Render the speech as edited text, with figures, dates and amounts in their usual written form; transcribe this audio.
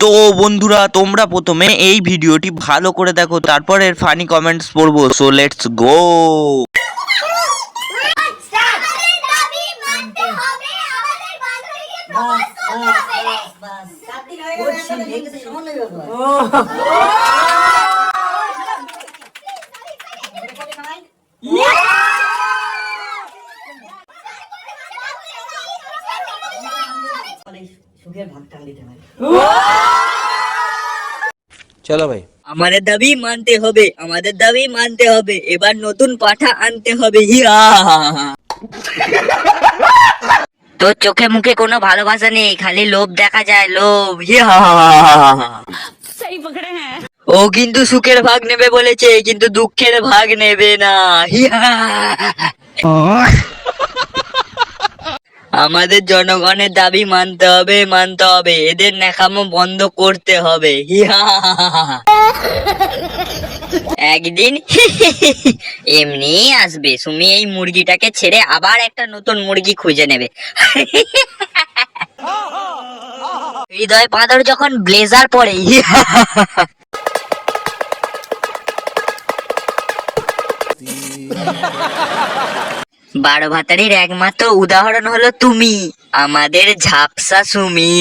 তো বন্ধুরা, তোমরা প্রথমে এই ভিডিওটি ভালো করে দেখো, তারপর এর ফানি কমেন্টস পড়বো। So let's go. চলো ভাই, আমাদের দাবি মানতে হবে, আমাদের দাবি মানতে হবে। এবার নতুন পাঠা আনতে হবে। হিয়া তোর চোখে মুখে কোনো ভালোবাসা নেই, খালি লোভ দেখা যায়, লোভ। হিয়া ও কিন্তু সুখের ভাগ নেবে বলেছে, কিন্তু দুঃখের ভাগ নেবে না। হিয়া আমাদের জনগণের দাবি মানতে হবে, মানতে হবে। এদের ন্যাকামো বন্ধ করতে হবে। হিয়া একদিন এমনি আসবে, সুমি এই মুরগিটাকে ছেড়ে আবার একটা নতুন মুরগি খুঁজে নেবে। হৃদয় পাঁদর যখন ব্লেজার পরে। বারো ভাতারির একমাত্র উদাহরণ হলো তুমি, আমাদের ঝাপসা সুমি।